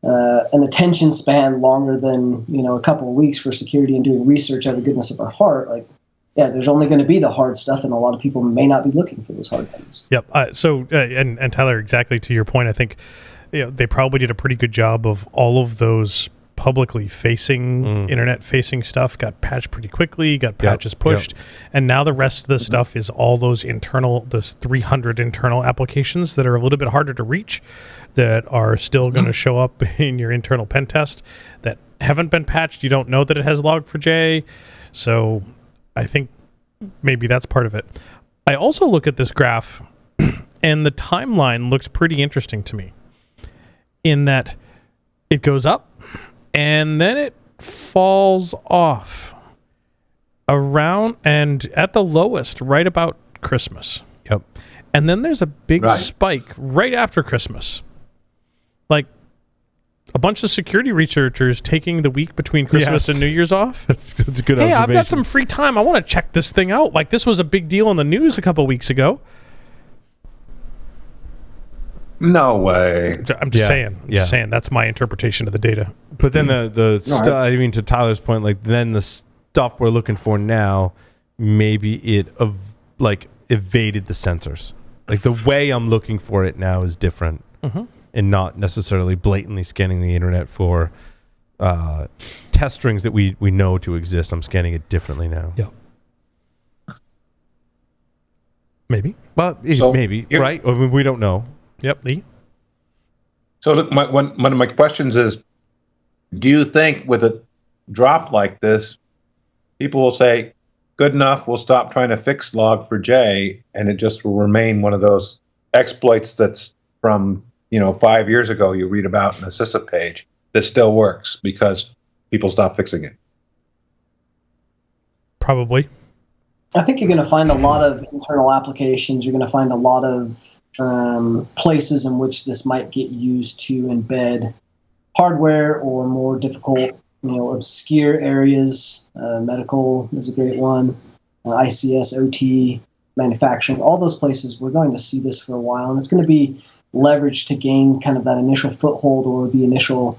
an attention span longer than a couple of weeks for security and doing research out of the goodness of our heart, there's only going to be the hard stuff, and a lot of people may not be looking for those hard things. Yep. And Tyler, exactly to your point, I think they probably did a pretty good job of all of those publicly facing, internet facing stuff got patched pretty quickly, got patches pushed, and now the rest of the stuff is all those 300 internal applications that are a little bit harder to reach, that are still going to show up in your internal pen test, that haven't been patched. You don't know that it has Log4j, so I think maybe that's part of it. I also look at this graph, and the timeline looks pretty interesting to me, in that it goes up, and then it falls off around and at the lowest right about Christmas. Yep. And then there's a big spike right after Christmas. Like a bunch of security researchers taking the week between Christmas and New Year's off. That's a good observation. Hey, I've got some free time. I want to check this thing out. Like, this was a big deal in the news a couple of weeks ago. No way. I'm just saying. Just saying. That's my interpretation of the data. But then I mean, to Tyler's point, like, then the stuff we're looking for now, maybe it evaded the sensors. Like, the way I'm looking for it now is different, and not necessarily blatantly scanning the internet for test strings that we know to exist. I'm scanning it differently now. Yep. Maybe. But maybe, right? I mean, we don't know. Yep, Lee. So look, one of my questions is, do you think with a drop like this, people will say, good enough, we'll stop trying to fix Log4j, and it just will remain one of those exploits that's from 5 years ago you read about in the SysUp page that still works because people stop fixing it? Probably. I think you're going to find a lot of internal applications. You're going to find a lot of places in which this might get used to embed hardware or more difficult, obscure areas. Medical is a great one. ICS, OT, manufacturing, all those places, we're going to see this for a while, and it's going to be leveraged to gain kind of that initial foothold or the initial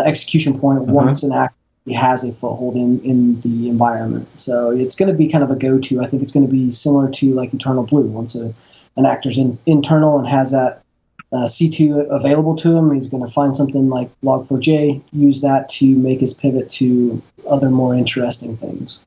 execution point once an actor has a foothold in the environment. So it's going to be kind of a go-to. I think it's going to be similar to like Eternal Blue. Once an actor's internal and has that C2 available to him, he's going to find something like Log4j, use that to make his pivot to other more interesting things.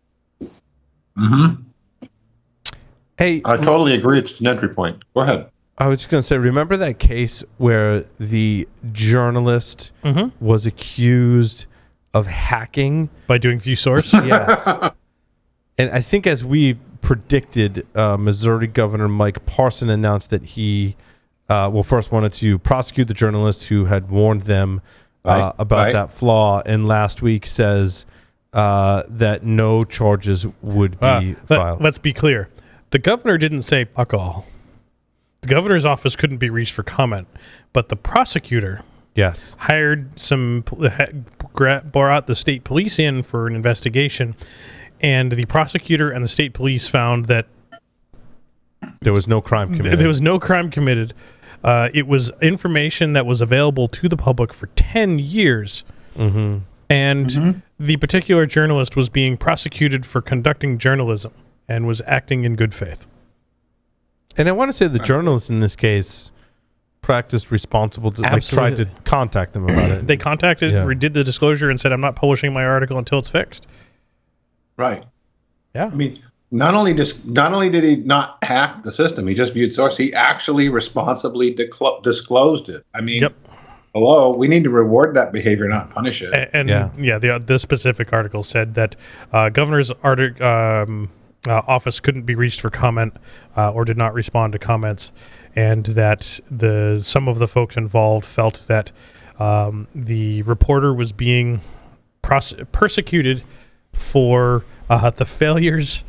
Hey, I totally agree. It's an entry point. Go ahead. I was just going to say, remember that case where the journalist was accused of hacking by doing view source? Yes. And I think, as we predicted, Missouri Governor Mike Parson announced that he first wanted to prosecute the journalist who had warned them about that flaw, and last week says that no charges would be filed. Let's be clear. The governor didn't say fuck all. The governor's office couldn't be reached for comment, but the prosecutor hired brought the state police in for an investigation, and the prosecutor and the state police found that There was no crime committed. There was no crime committed. It was information that was available to the public for 10 years. Mm-hmm. And the particular journalist was being prosecuted for conducting journalism and was acting in good faith. And I want to say the journalist in this case practiced responsible, tried to contact them about it. They contacted, did the disclosure, and said, "I'm not publishing my article until it's fixed." Right. Yeah. I mean, not only did he not hack the system, he just viewed source. He actually responsibly disclosed it. I mean, hello, we need to reward that behavior, not punish it. And the specific article said that governor's office couldn't be reached for comment or did not respond to comments, and that some of the folks involved felt that the reporter was being persecuted for the failures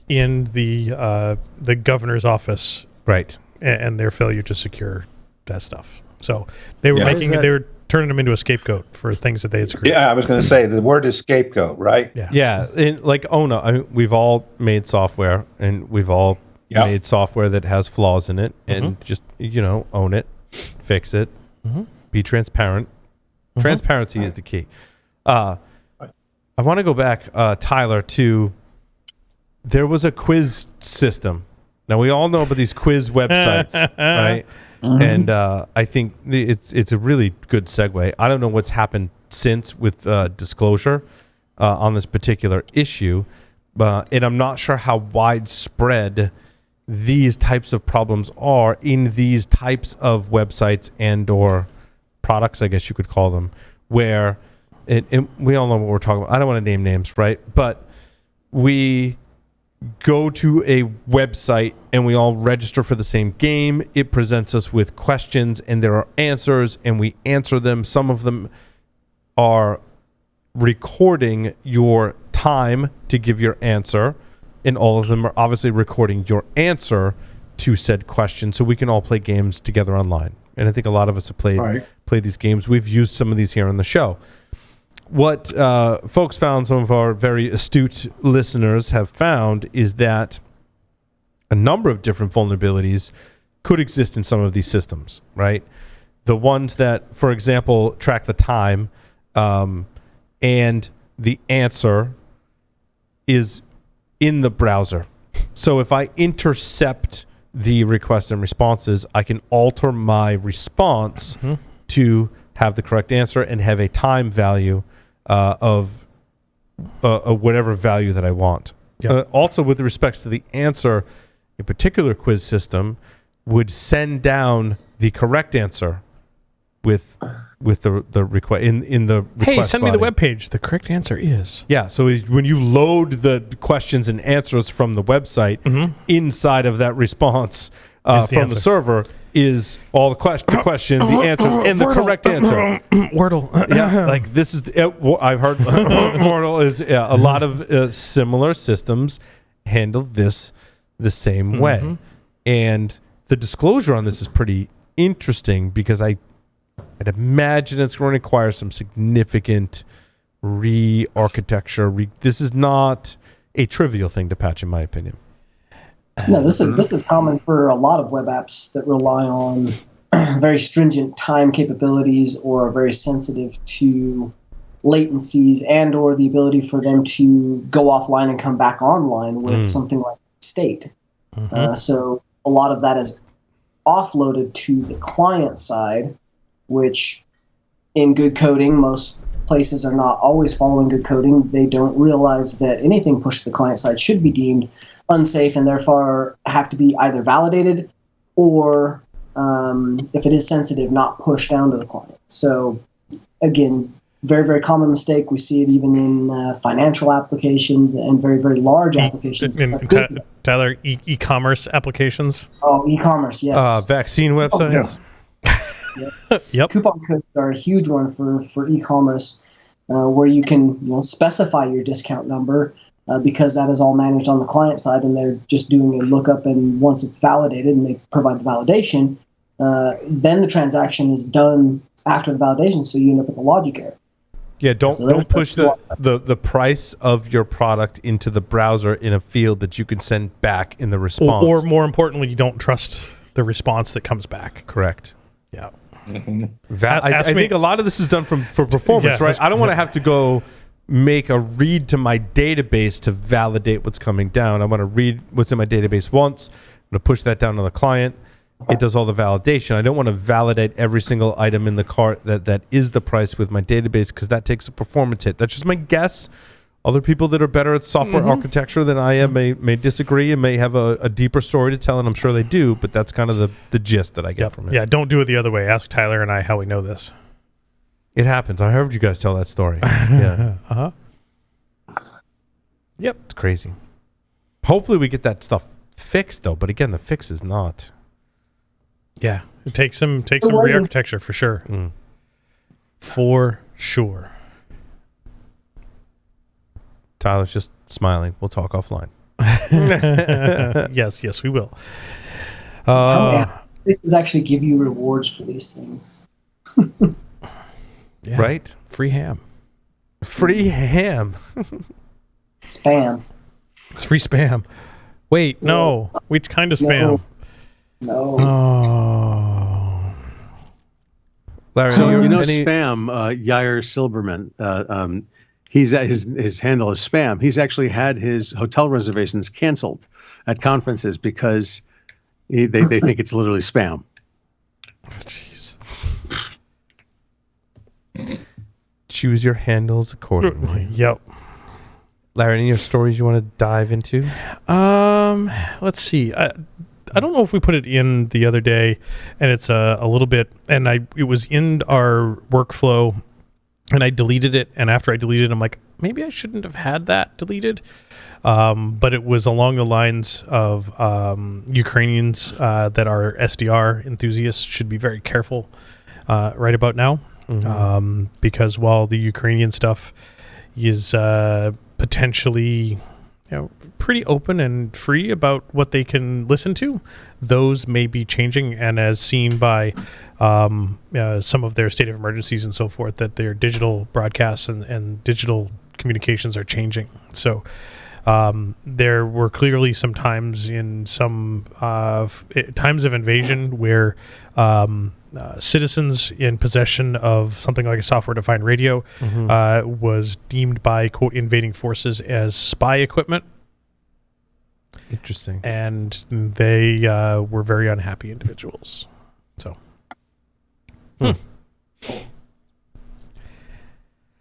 in the governor's office, right, and their failure to secure that stuff. So they were they were turning them into a scapegoat for things that they had screwed. Yeah, I was going to say the word is scapegoat, right? Yeah. And like Ona, I mean, we've all made software, and we've all made software that has flaws in it, and just own it, fix it, be transparent. Transparency is the key. I want to go back, Tyler, to there was a quiz system. Now we all know about these quiz websites, right? And I think it's a really good segue. I don't know what's happened since with disclosure on this particular issue, and I'm not sure how widespread these types of problems are in these types of websites and or products, I guess you could call them, where we all know what we're talking about. I don't want to name names, right? But we go to a website and we all register for the same game. It presents us with questions and there are answers and we answer them. Some of them are recording your time to give your answer, and all of them are obviously recording your answer to said question, so we can all play games together online. And I think a lot of us have played these games. We've used some of these here on the show. What folks found, some of our very astute listeners have found, is that a number of different vulnerabilities could exist in some of these systems, right? The ones that, for example, track the time and the answer is in the browser. So if I intercept the requests and responses, I can alter my response to have the correct answer and have a time value of whatever value that I want. Also, with respects to the answer, a particular quiz system would send down the correct answer with the request in the request. Hey, send me the body. webpage. The correct answer is. Yeah, so when you load the questions and answers from the website, inside of that response from the server is all the question, the answers, and the correct answer. Wordle. Yeah, like this is. I've heard Wordle is a lot of similar systems handle this the same way, and the disclosure on this is pretty interesting because I'd imagine it's going to require some significant re-architecture. This is not a trivial thing to patch, in my opinion. No, this is common for a lot of web apps that rely on very stringent time capabilities or are very sensitive to latencies and or the ability for them to go offline and come back online with something like state. So a lot of that is offloaded to the client side, which in good coding, most places are not always following good coding. They don't realize that anything pushed to the client side should be deemed unsafe and therefore have to be either validated or, if it is sensitive, not pushed down to the client. So again, very, very common mistake. We see it even in financial applications and very, very large applications. Tyler, e-commerce applications? Oh, e-commerce, yes. Vaccine websites? Yep. Coupon codes are a huge one for e-commerce, where you can specify your discount number because that is all managed on the client side, and they're just doing a lookup, and once it's validated and they provide the validation, then the transaction is done after the validation, so you end up with a logic error. Yeah, don't So there's- push the price of your product into the browser in a field that you can send back in the response. Or more importantly, you don't trust the response that comes back. Correct. Yeah. I think a lot of this is done for performance, Yeah, right? I don't want to have to go make a read to my database to validate what's coming down. I want to read what's in my database once. I'm going to push that down to the client. It does all the validation. I don't want to validate every single item in the cart that is the price with my database, because that takes a performance hit. That's just my guess. Other people that are better at software architecture than I am may disagree and may have a deeper story to tell, and I'm sure they do, but that's kind of the gist that I get from it. Yeah, don't do it the other way. Ask Tyler and I how we know this. It happens. I heard you guys tell that story. Yeah. Uh-huh. Yep. It's crazy. Hopefully we get that stuff fixed, though. But again, the fix is not. Yeah. It takes some re-architecture for sure. For sure. Tyler's just smiling. We'll talk offline. Yes, we will. This actually give you rewards for these things. Yeah. Right? Free ham. Free ham. Spam. It's free spam. Wait, no. Which kind of spam? No. Oh. Larry, So any- spam. Yair Silberman. He's his handle is spam. He's actually had his hotel reservations canceled at conferences because they think it's literally spam. Jeez. choose your handles accordingly. Yep. Larry, any of your stories you want to dive into? Let's see. I don't know if we put it in the other day, and it's a little bit, and it was in our workflow, and I deleted it. And after I deleted it, I'm like, maybe I shouldn't have had that deleted. But it was along the lines of Ukrainians that are SDR enthusiasts should be very careful right about now, because while the Ukrainian stuff is potentially pretty open and free about what they can listen to, those may be changing, and as seen by some of their state of emergencies and so forth, that their digital broadcasts and digital communications are changing. So there were clearly some times in some times of invasion where citizens in possession of something like a software-defined radio was deemed by, quote, invading forces as spy equipment. Interesting. And they were very unhappy individuals. So.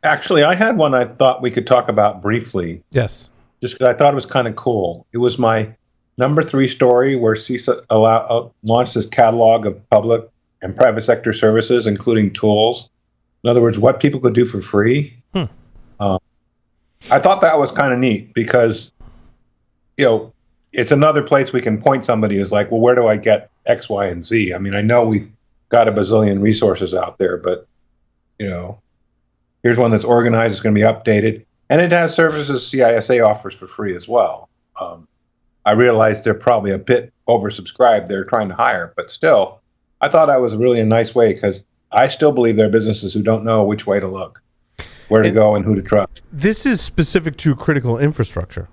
Actually, I had one I thought we could talk about briefly. Yes. Just because I thought it was kind of cool. It was my number 3 story where CISA launched this catalog of public and private sector services, including tools. In other words, what people could do for free. I thought that was kind of neat because, it's another place we can point somebody who's like, well, where do I get X, Y, and Z? I mean, I know we've got a bazillion resources out there, but, here's one that's organized, it's going to be updated. And it has services CISA offers for free as well. I realize they're probably a bit oversubscribed. They're trying to hire, but still, I thought that was really a nice way because I still believe there are businesses who don't know which way to look, where to go, and who to trust. This is specific to critical infrastructure.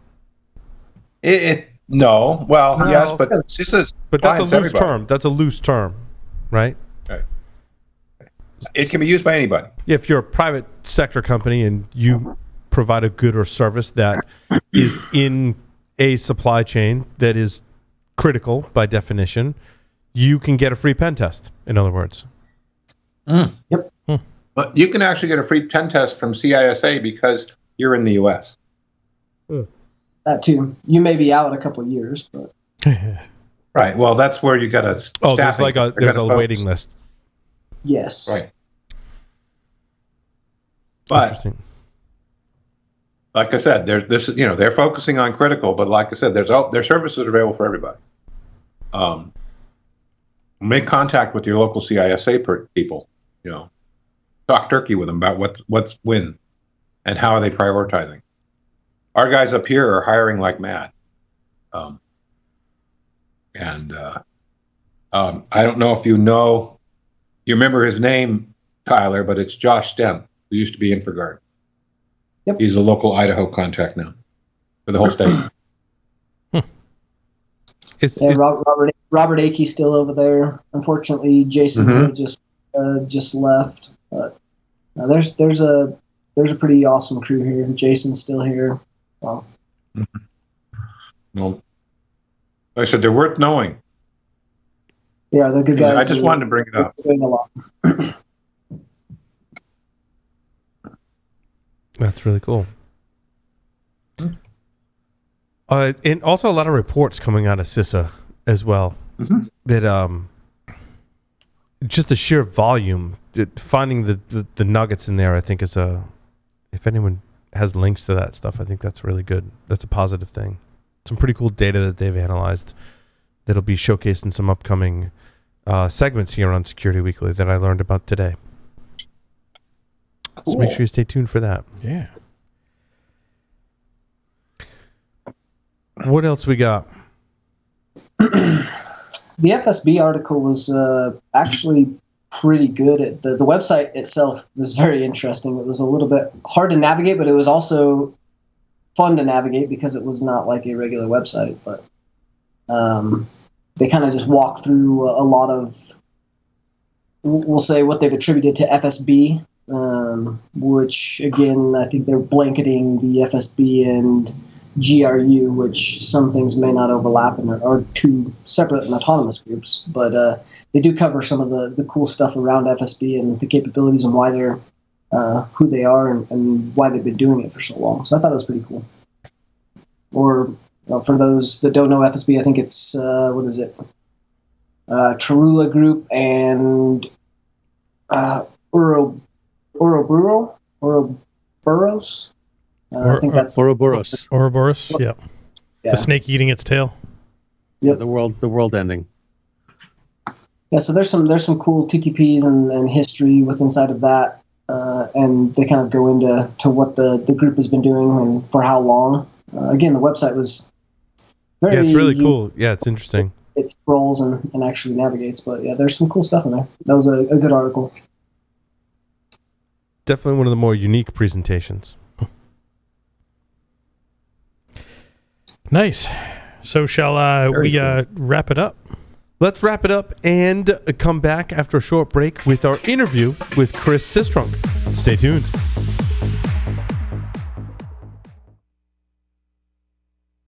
No, well, yes, but this is. But that's a loose term. That's a loose term, right? Right. It can be used by anybody. If you're a private sector company and you provide a good or service that is in a supply chain that is critical by definition, you can get a free pen test, in other words. Yep. But you can actually get a free pen test from CISA because you're in the U.S. That too. You may be out a couple of years, but Right. Well, that's where you got to. There's a waiting list. yes. Right. But Interesting. like I said, they're focusing on critical, but like I said, their services are available for everybody. Make contact with your local CISA people. Talk turkey with them about what's when, and how are they prioritizing. Our guys up here are hiring like mad. I don't know if you remember his name, Tyler, but it's Josh Stemp. who used to be InfraGard. Yep. He's a local Idaho contact now for the whole state. Robert Akey's still over there. Unfortunately, Jason Hill just left. But there's a pretty awesome crew here. Jason's still here. Well, Well, like I said, they're worth knowing. yeah, they're good guys. I just wanted to bring it up. Doing a lot. That's really cool. And also a lot of reports coming out of CISA as well. That just the sheer volume, finding the nuggets in there, I think is if anyone has links to that stuff, I think that's really good. That's a positive thing. Some pretty cool data that they've analyzed that'll be showcased in some upcoming segments here on Security Weekly that I learned about today. Cool. So make sure you stay tuned for that. Yeah. What else we got? The FSB article was actually pretty good. The website itself was very interesting. It was a little bit hard to navigate, but it was also fun to navigate because it was not like a regular website. But they kind of just walk through a lot of, we'll say, what they've attributed to FSB, which, again, I think they're blanketing the FSB and GRU, which some things may not overlap and are two separate and autonomous groups, but they do cover some of the cool stuff around FSB and the capabilities and why they're who they are and why they've been doing it for so long. So I thought it was pretty cool. Or for those that don't know FSB, I think it's what is it? Tarula Group and Ouroboros. I think that's Ouroboros. Ouroboros, yeah. The snake eating its tail. Yeah, the world ending. Yeah, so there's some cool TTPs and history with inside of that, and they kind of go into what the group has been doing and for how long. Again, the website was very. Yeah, it's really cool. Yeah, it's interesting. It scrolls and actually navigates, but yeah, there's some cool stuff in there. That was a good article. Definitely one of the more unique presentations. Nice. So shall we wrap it up? Let's wrap it up and come back after a short break with our interview with Chris Sistrunk. Stay tuned.